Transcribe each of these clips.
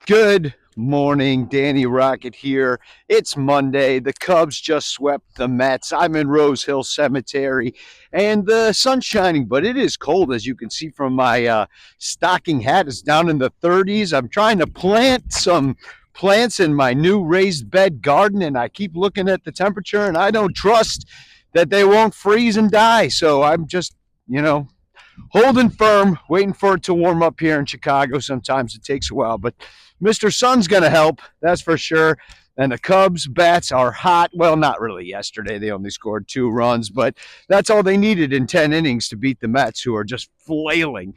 Good morning, Danny Rocket here. It's Monday. The Cubs just swept the Mets. I'm in Rose Hill Cemetery, and the sun's shining, but it is cold, as you can see from my stocking hat. It's down in the 30s. I'm trying to plant some plants in my new raised bed garden, and I keep looking at the temperature, and I don't trust that they won't freeze and die. So I'm just, you know, holding firm, waiting for it to warm up here in Chicago. Sometimes it takes a while, but Mr. Sun's going to help, that's for sure. And the Cubs bats are hot. Well, not really yesterday. They only scored 2 runs, but that's all they needed in 10 innings to beat the Mets, who are just flailing.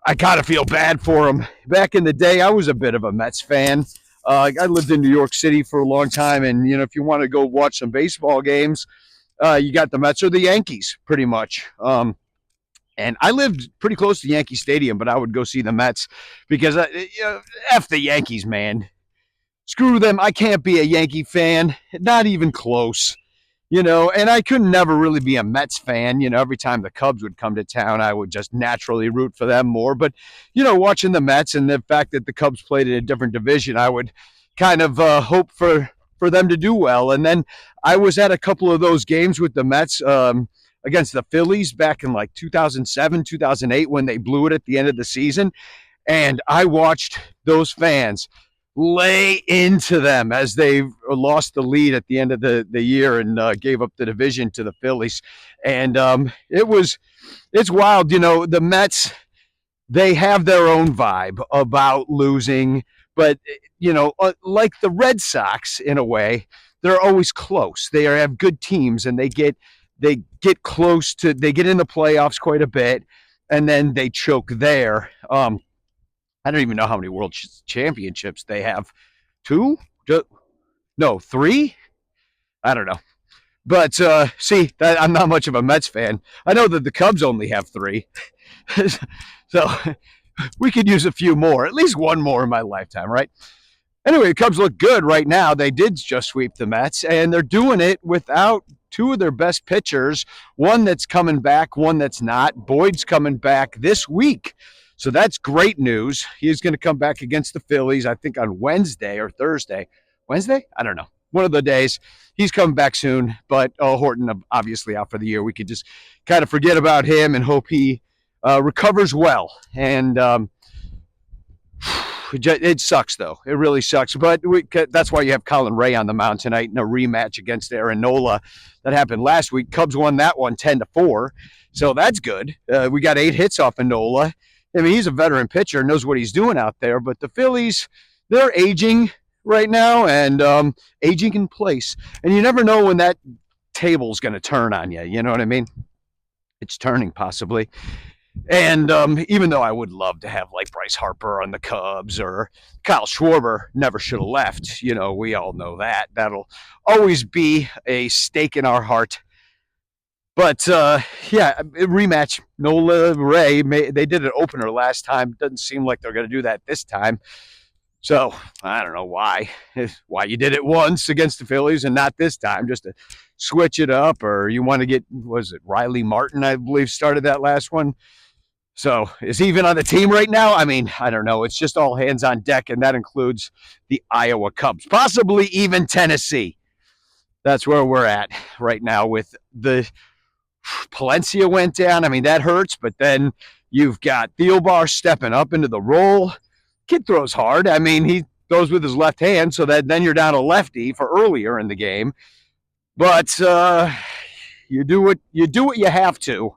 I kind of feel bad for them. Back in the day, I was a bit of a Mets fan. I lived in New York City for a long time, and if you want to go watch some baseball games, you got the Mets or the Yankees, pretty much. And I lived pretty close to Yankee Stadium, but I would go see the Mets because, F the Yankees, man. Screw them. I can't be a Yankee fan, not even close. And I could never really be a Mets fan. Every time the Cubs would come to town, I would just naturally root for them more. But, watching the Mets and the fact that the Cubs played in a different division, I would kind of hope for them to do well. And then I was at a couple of those games with the Mets against the Phillies back in like 2007, 2008 when they blew it at the end of the season. And I watched those fans lay into them as they lost the lead at the end of the year and gave up the division to the Phillies. And it's wild. The Mets, they have their own vibe about losing, but, like the Red Sox in a way, they're always close. They have good teams and they get close to, they get in the playoffs quite a bit, and then they choke there. I don't even know how many world championships they have. Two? No, three? I don't know. But see, I'm not much of a Mets fan. I know that the Cubs only have three. So we could use a few more, at least one more in my lifetime, right? Anyway, the Cubs look good right now. They did just sweep the Mets, and they're doing it without two of their best pitchers, one that's coming back, one that's not. Boyd's coming back this week. So that's great news. He's going to come back against the Phillies, I think, on Wednesday or Thursday. Wednesday? I don't know. One of the days. He's coming back soon, but Horton obviously out for the year. We could just kind of forget about him and hope he recovers well. And it sucks, though. It really sucks. But that's why you have Colin Ray on the mound tonight in a rematch against Aaron Nola that happened last week. Cubs won that one 10-4. So that's good. We got 8 hits off of Nola. I mean, he's a veteran pitcher, knows what he's doing out there. But the Phillies, they're aging right now and aging in place. And you never know when that table's going to turn on you. You know what I mean? It's turning possibly. And even though I would love to have like Bryce Harper on the Cubs or Kyle Schwarber never should have left, we all know that. That'll always be a stake in our heart. But, rematch, Nola, Ray, they did an opener last time. Doesn't seem like they're going to do that this time. So, I don't know why you did it once against the Phillies and not this time, just to switch it up. Or you want to get, was it Riley Martin, I believe, started that last one. So, is he even on the team right now? I mean, I don't know. It's just all hands on deck, and that includes the Iowa Cubs, possibly even Tennessee. That's where we're at right now with the Palencia went down. I mean, that hurts, but then you've got Thielbar stepping up into the role. Kid throws hard. I mean, he throws with his left hand, so that then you're down a lefty for earlier in the game. But you do what you have to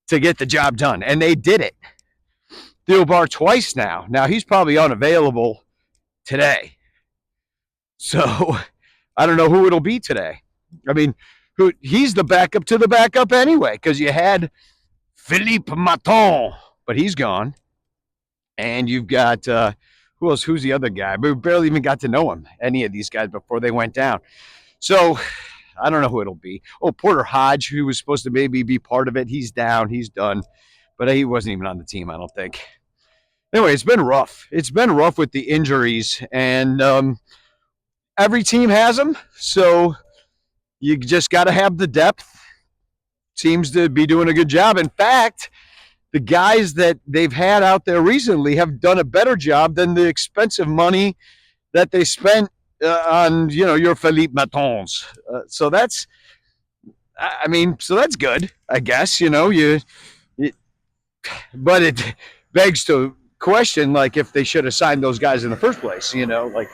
get the job done, and they did it. Thielbar twice now. Now he's probably unavailable today, so I don't know who it'll be today. I mean, he's the backup to the backup anyway, because you had Philippe Maton, but he's gone. And you've got, who else? Who's the other guy? We barely even got to know him, any of these guys, before they went down. So I don't know who it'll be. Oh, Porter Hodge, who was supposed to maybe be part of it. He's down. He's done. But he wasn't even on the team, I don't think. Anyway, it's been rough. It's been rough with the injuries. And every team has them. So you just got to have the depth. Seems to be doing a good job. In fact, the guys that they've had out there recently have done a better job than the expensive money that they spent on, your Philippe Matons. So that's, I mean, so that's good, I guess. You but it begs to question, like, if they should have signed those guys in the first place. Like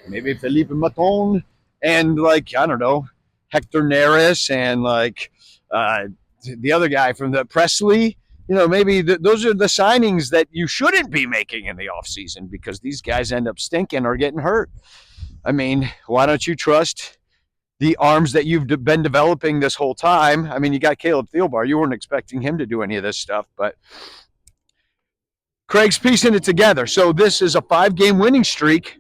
maybe Felipe Maton and, like, I don't know, Hector Neris and, like, uh, the other guy from the Presley. Maybe those are the signings that you shouldn't be making in the offseason, because these guys end up stinking or getting hurt. I mean, why don't you trust the arms that you've been developing this whole time? I mean, you got Caleb Thielbar. You weren't expecting him to do any of this stuff, but Craig's piecing it together. So this is a 5-game winning streak,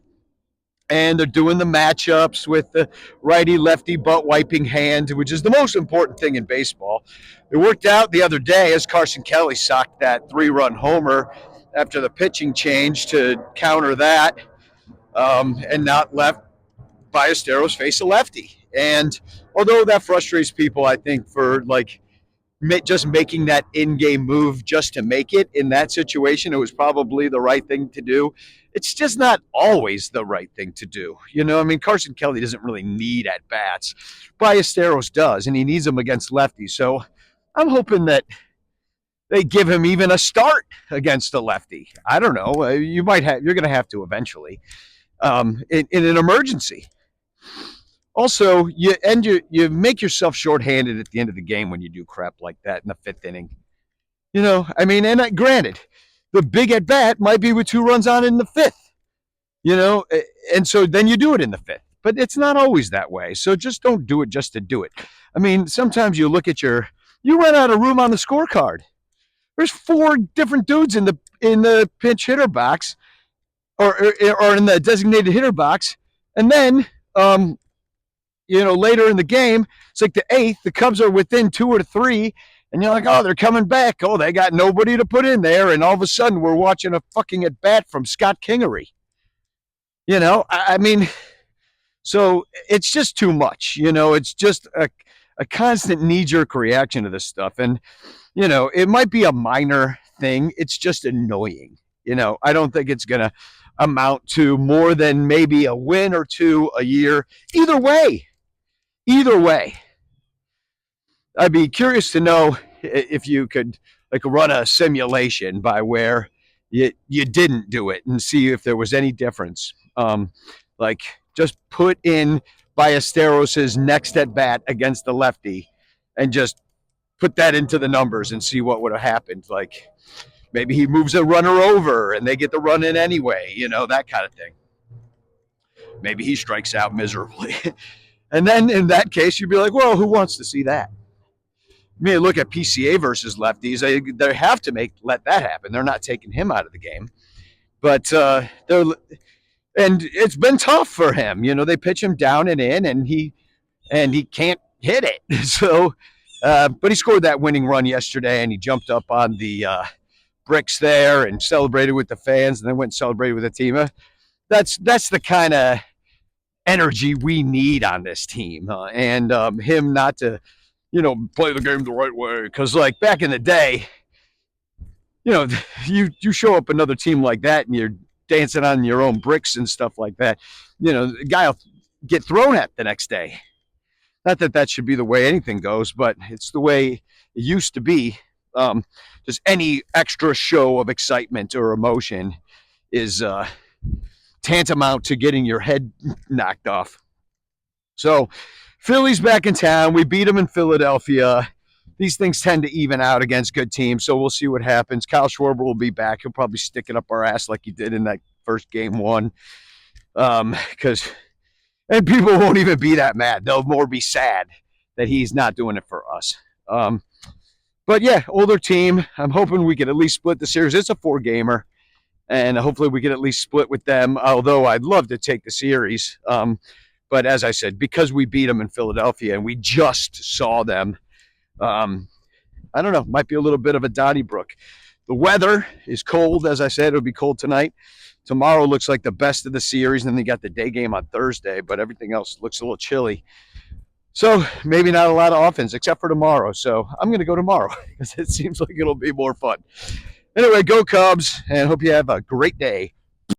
and they're doing the matchups with the righty-lefty butt-wiping hand, which is the most important thing in baseball. It worked out the other day as Carson Kelly socked that 3-run homer after the pitching change to counter that, and not left Ballesteros face a lefty. And although that frustrates people, I think, for, like, just making that in-game move just to make it in that situation, it was probably the right thing to do. It's just not always the right thing to do. I mean, Carson Kelly doesn't really need at-bats. Ballesteros does, and he needs them against lefties. So I'm hoping that they give him even a start against a lefty. I don't know. You're going to have to eventually, in an emergency. Also, you make yourself shorthanded at the end of the game when you do crap like that in the 5th inning. I mean, and granted, the big at bat might be with 2 runs on in the 5th. And so then you do it in the 5th. But it's not always that way. So just don't do it just to do it. I mean, sometimes you look at you run out of room on the scorecard. There's 4 different dudes in the pinch hitter box, or in the designated hitter box, and then later in the game, it's like the 8th, the Cubs are within 2 or 3, and you're like, oh, they're coming back. Oh, they got nobody to put in there, and all of a sudden we're watching a fucking at bat from Scott Kingery. I mean, so it's just too much. It's just a constant knee-jerk reaction to this stuff, and it might be a minor thing. It's just annoying. I don't think it's gonna amount to more than maybe a win or 2 a year. Either way, I'd be curious to know if you could, like, run a simulation by where you didn't do it and see if there was any difference. Like, just put in Ballesteros' next at bat against the lefty and just put that into the numbers and see what would have happened. Like, maybe he moves a runner over and they get the run in anyway, that kind of thing. Maybe he strikes out miserably. And then in that case, you'd be like, well, who wants to see that? I mean, look at PCA versus lefties. They have to let that happen. They're not taking him out of the game. But and it's been tough for him. They pitch him down and in, and he can't hit it. So, but he scored that winning run yesterday, and he jumped up on the bricks there and celebrated with the fans, and then went and celebrated with the team. That's the kind of energy we need on this team, and him not to, play the game the right way. Because, like, back in the day, you show up another team like that and you're dancing on your own bricks and stuff like that, the guy will get thrown at the next day. Not that that should be the way anything goes, but it's the way it used to be. Just any extra show of excitement or emotion is tantamount to getting your head knocked off. So Philly's back in town. We beat them in Philadelphia. These things tend to even out against good teams, so we'll see what happens. Kyle Schwarber will be back. He'll probably stick it up our ass like he did in that first game 1. And people won't even be that mad. They'll more be sad that he's not doing it for us. But yeah, older team. I'm hoping we can at least split the series. It's a 4-gamer, and hopefully we can at least split with them, although I'd love to take the series. But as I said, because we beat them in Philadelphia and we just saw them, I don't know, might be a little bit of a Donnybrook. The weather is cold. As I said, it'll be cold tonight. Tomorrow looks like the best of the series, and then they got the day game on Thursday, but everything else looks a little chilly. So maybe not a lot of offense except for tomorrow. So I'm going to go tomorrow because it seems like it'll be more fun. Anyway, go Cubs, and hope you have a great day.